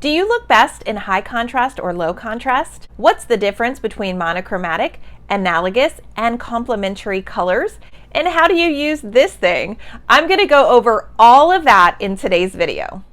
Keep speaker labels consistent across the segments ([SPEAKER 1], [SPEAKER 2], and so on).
[SPEAKER 1] Do you look best in high contrast or low contrast? What's the difference between monochromatic, analogous, and complementary colors? And how do you use this thing? I'm going to go over all of that in today's video.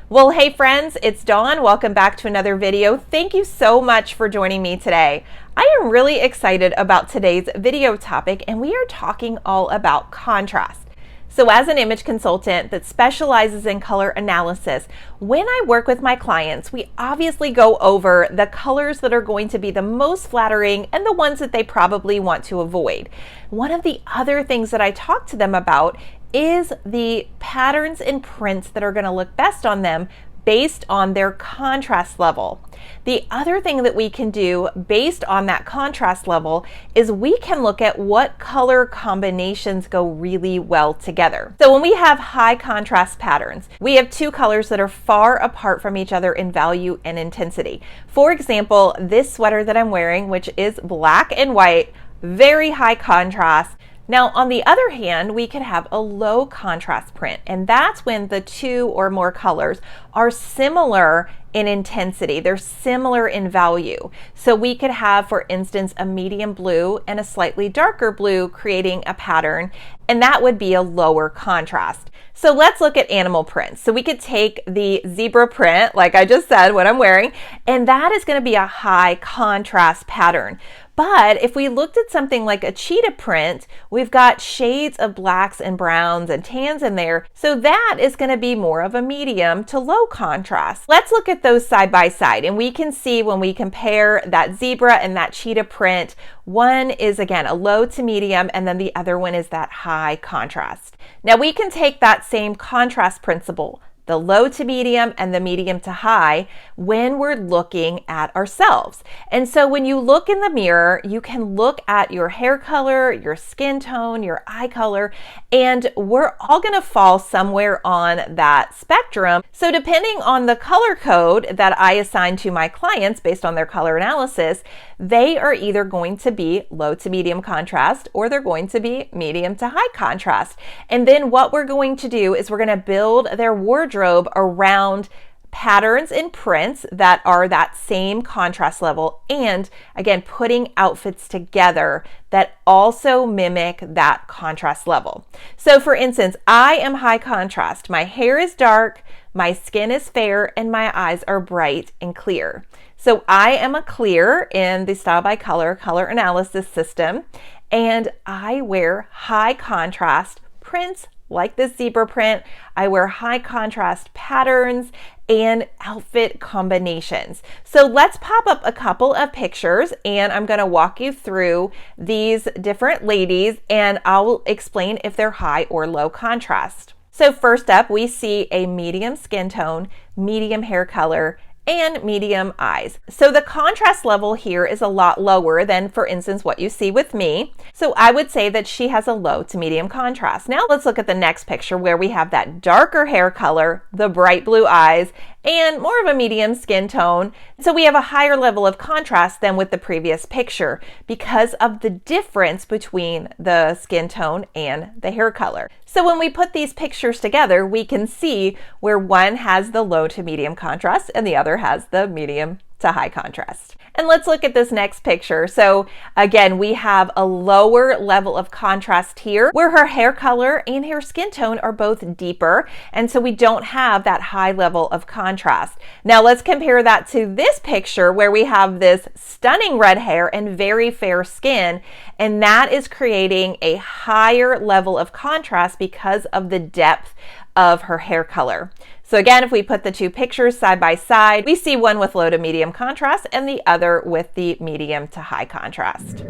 [SPEAKER 1] Well, hey friends, it's Dawn. Welcome back to another video. Thank you so much for joining me today. I am really excited about today's video topic, and we are talking all about contrast. So as an image consultant that specializes in color analysis, when I work with my clients, we obviously go over the colors that are going to be the most flattering and the ones that they probably want to avoid. One of the other things that I talk to them about is the patterns and prints that are going to look best on them based on their contrast level. The other thing that we can do based on that contrast level is we can look at what color combinations go really well together. So when we have high contrast patterns, we have two colors that are far apart from each other in value and intensity. For example, this sweater that I'm wearing, which is black and white, very high contrast. Now, on the other hand, we could have a low contrast print, and that's when the two or more colors are similar in intensity. They're similar in value. So we could have, for instance, a medium blue and a slightly darker blue creating a pattern, and that would be a lower contrast. So let's look at animal prints. So we could take the zebra print, like I just said, what I'm wearing, and that is going to be a high contrast pattern. But if we looked at something like a cheetah print, we've got shades of blacks and browns and tans in there. So that is going to be more of a medium to low contrast. Let's look at those side by side, and we can see when we compare that zebra and that cheetah print, one is again a low to medium, and then the other one is that high contrast. Now we can take that same contrast principle, the low to medium and the medium to high, when we're looking at ourselves. And so when you look in the mirror, you can look at your hair color, your skin tone, your eye color, and we're all gonna fall somewhere on that spectrum. So depending on the color code that I assign to my clients based on their color analysis, they are either going to be low to medium contrast or they're going to be medium to high contrast. And then what we're going to do is we're gonna build their wardrobe around patterns and prints that are that same contrast level, and again putting outfits together that also mimic that contrast level. So for instance, I am high contrast. My hair is dark, my skin is fair, and my eyes are bright and clear. So I am a clear in the Style by Color color analysis system, and I wear high contrast prints like this zebra print. I wear high contrast patterns and outfit combinations. So let's pop up a couple of pictures, and I'm going to walk you through these different ladies, and I'll explain if they're high or low contrast. So first up, we see a medium skin tone, medium hair color, and medium eyes. So the contrast level here is a lot lower than, for instance, what you see with me. So I would say that she has a low to medium contrast. Now let's look at the next picture where we have that darker hair color, the bright blue eyes, and more of a medium skin tone. So we have a higher level of contrast than with the previous picture because of the difference between the skin tone and the hair color. So when we put these pictures together, we can see where one has the low to medium contrast and the other has the medium to high contrast. And let's look at this next picture. So again, we have a lower level of contrast here where her hair color and her skin tone are both deeper. And so we don't have that high level of contrast. Now let's compare that to this picture where we have this stunning red hair and very fair skin. And that is creating a higher level of contrast because of the depth of her hair color. So again, if we put the two pictures side by side, we see one with low to medium contrast and the other with the medium to high contrast.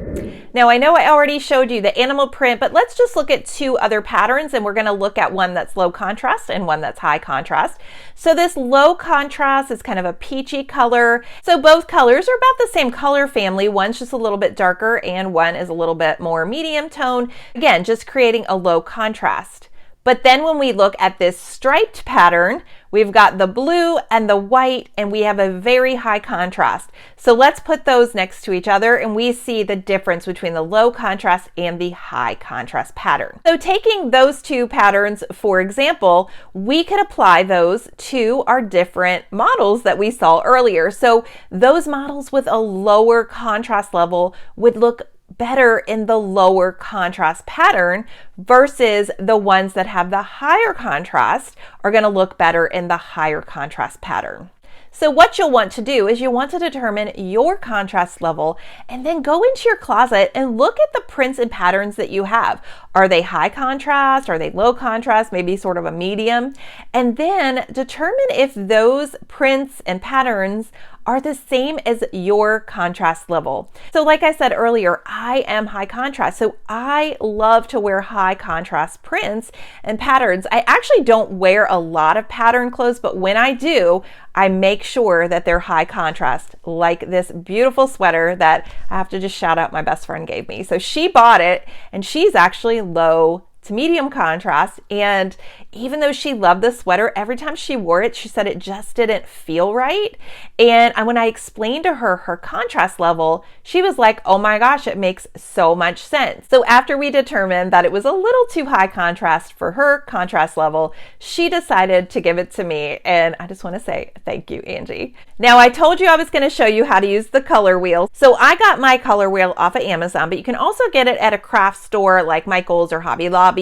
[SPEAKER 1] Now I know I already showed you the animal print, but let's just look at two other patterns, and we're going to look at one that's low contrast and one that's high contrast. So this low contrast is kind of a peachy color. So both colors are about the same color family. One's just a little bit darker and one is a little bit more medium tone. Again, just creating a low contrast. But then when we look at this striped pattern, we've got the blue and the white, and we have a very high contrast. So let's put those next to each other and we see the difference between the low contrast and the high contrast pattern. So taking those two patterns, for example, we could apply those to our different models that we saw earlier. So those models with a lower contrast level would look better in the lower contrast pattern versus the ones that have the higher contrast are going to look better in the higher contrast pattern. So what you'll want to do is you want to determine your contrast level and then go into your closet and look at the prints and patterns that you have. Are they high contrast? Are they low contrast? Maybe sort of a medium? And then determine if those prints and patterns are the same as your contrast level. So like I said earlier, I am high contrast. So I love to wear high contrast prints and patterns. I actually don't wear a lot of pattern clothes, but when I do, I make sure that they're high contrast, like this beautiful sweater that I have to just shout out my best friend gave me. So she bought it and she's actually low to medium contrast, and even though she loved the sweater, every time she wore it, she said it just didn't feel right. And when I explained to her her contrast level, she was like, oh my gosh, it makes so much sense. So after we determined that it was a little too high contrast for her contrast level, she decided to give it to me, and I just want to say thank you, Angie. Now, I told you I was going to show you how to use the color wheel. So I got my color wheel off of Amazon, but you can also get it at a craft store like Michael's or Hobby Lobby.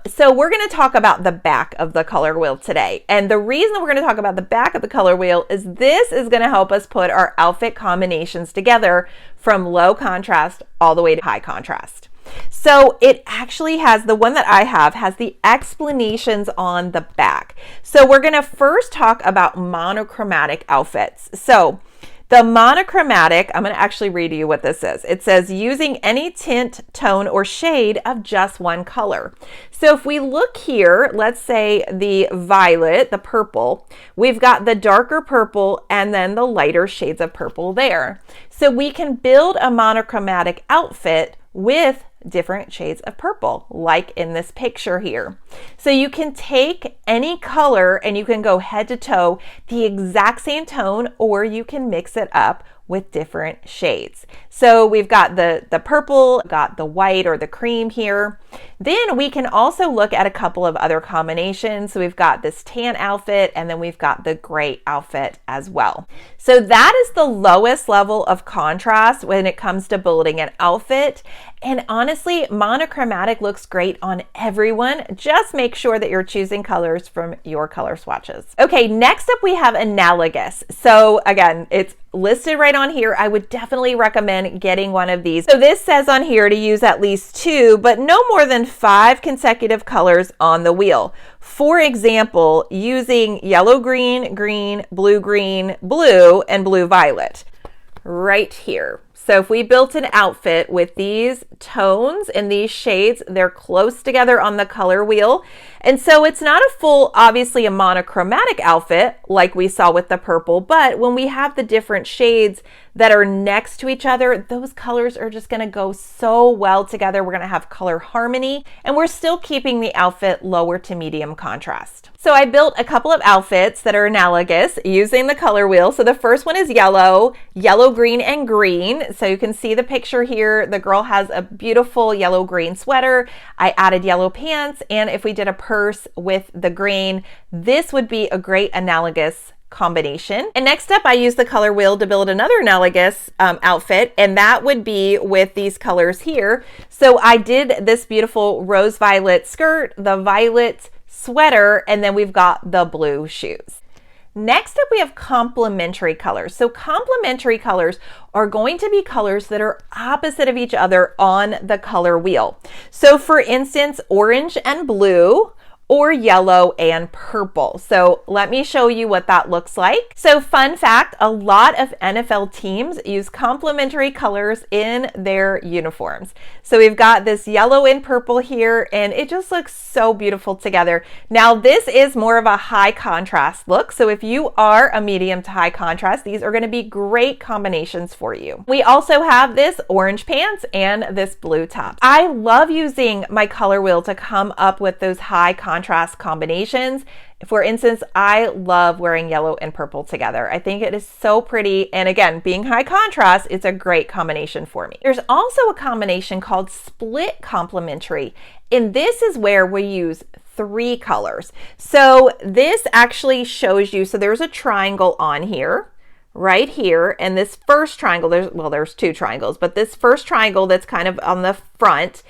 [SPEAKER 1] So we're going to talk about the back of the color wheel today. And the reason we're going to talk about the back of the color wheel is this is going to help us put our outfit combinations together from low contrast all the way to high contrast. So it actually has, the one that I have has the explanations on the back. So we're going to first talk about monochromatic outfits. So the monochromatic, I'm going to actually read to you what this says. It says using any tint, tone, or shade of just one color. So if we look here, let's say the violet, the purple, we've got the darker purple and then the lighter shades of purple there. So we can build a monochromatic outfit with different shades of purple, like in this picture here. So you can take any color and you can go head to toe the exact same tone, or you can mix it up with different shades. So we've got the purple, got the white or the cream here. Then we can also look at a couple of other combinations. So we've got this tan outfit and then we've got the gray outfit as well. So that is the lowest level of contrast when it comes to building an outfit. And honestly, monochromatic looks great on everyone. Just make sure that you're choosing colors from your color swatches. Okay, next up we have analogous. So again, it's listed right on here. I would definitely recommend getting one of these. So this says on here to use at least 2, but no more than 5 consecutive colors on the wheel. For example, using yellow, green, green, blue, and blue, violet right here. So if we built an outfit with these tones and these shades, they're close together on the color wheel. And so it's not a full, obviously a monochromatic outfit like we saw with the purple, but when we have the different shades that are next to each other, those colors are just gonna go so well together. We're gonna have color harmony, and we're still keeping the outfit lower to medium contrast. So I built a couple of outfits that are analogous using the color wheel. So the first one is yellow, green, and green. So you can see the picture here. The girl has a beautiful yellow-green sweater. I added yellow pants, and if we did a purse with the green, this would be a great analogous combination. And next up, I used the color wheel to build another analogous outfit, and that would be with these colors here. So I did this beautiful rose violet skirt, the violet sweater, and then we've got the blue shoes. Next up, we have complementary colors. So complementary colors are going to be colors that are opposite of each other on the color wheel. So for instance, orange and blue, or yellow and purple. So let me show you what that looks like. So fun fact, a lot of NFL teams use complementary colors in their uniforms. So we've got this yellow and purple here, and it just looks so beautiful together. Now this is more of a high contrast look. So if you are a medium to high contrast, these are gonna be great combinations for you. We also have this orange pants and this blue top. I love using my color wheel to come up with those high contrast contrast combinations. For instance, I love wearing yellow and purple together. I think it is so pretty. And again, being high contrast, it's a great combination for me. There's also a combination called split complementary. And this is where we use 3 colors. So this actually shows you, so there's a triangle on here, right here, and this first triangle, there's 2 triangles, but this first triangle that's kind of on the front,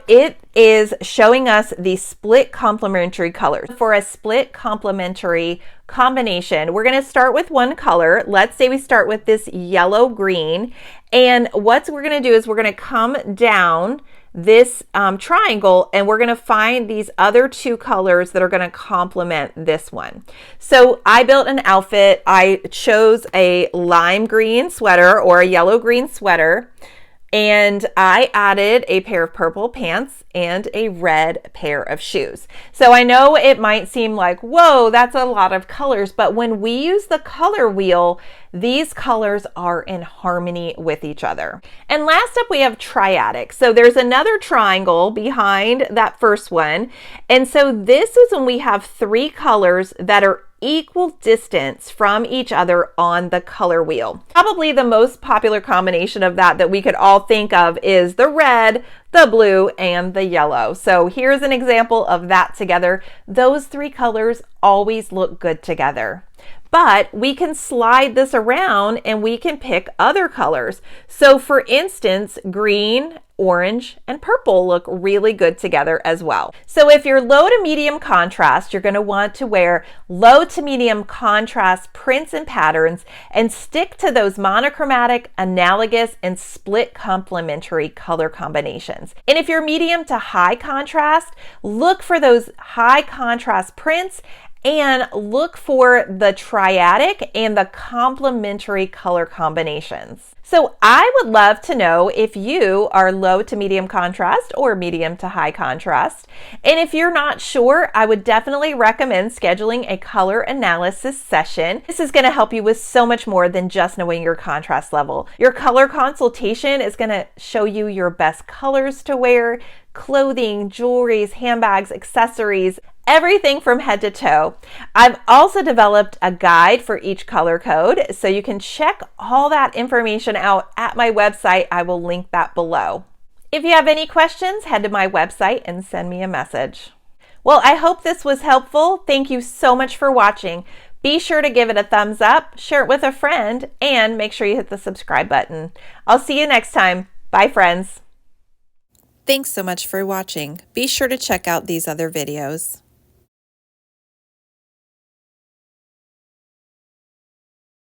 [SPEAKER 1] it is showing us the split complementary colors. For a split complementary combination, we're going to start with one color. Let's say we start with this yellow green, and what we're going to do is we're going to come down this triangle, and we're going to find these other 2 colors that are going to complement this one. So I built an outfit. I chose a lime green sweater or a yellow green sweater, and I added a pair of purple pants and a red pair of shoes. So I know it might seem like, whoa, that's a lot of colors, but when we use the color wheel, these colors are in harmony with each other. And last up, we have triadic. So there's another triangle behind that first one. And so this is when we have 3 colors that are equal distance from each other on the color wheel. Probably the most popular combination of that we could all think of is the red, the blue, and the yellow. So here's an example of that together. Those 3 colors always look good together. But we can slide this around and we can pick other colors. So for instance, green, orange, and purple look really good together as well. So if you're low to medium contrast, you're going to want to wear low to medium contrast prints and patterns and stick to those monochromatic, analogous, and split complementary color combinations. And if you're medium to high contrast, look for those high contrast prints and look for the triadic and the complementary color combinations. So I would love to know if you are low to medium contrast or medium to high contrast. And if you're not sure, I would definitely recommend scheduling a color analysis session. This is going to help you with so much more than just knowing your contrast level. Your color consultation is going to show you your best colors to wear, clothing, jewelries, handbags, accessories, everything from head to toe. I've also developed a guide for each color code, so you can check all that information out at my website. I will link that below. If you have any questions, head to my website and send me a message. Well, I hope this was helpful. Thank you so much for watching. Be sure to give it a thumbs up, share it with a friend, and make sure you hit the subscribe button. I'll see you next time. Bye, friends. Thanks so much for watching. Be sure to check out these other videos.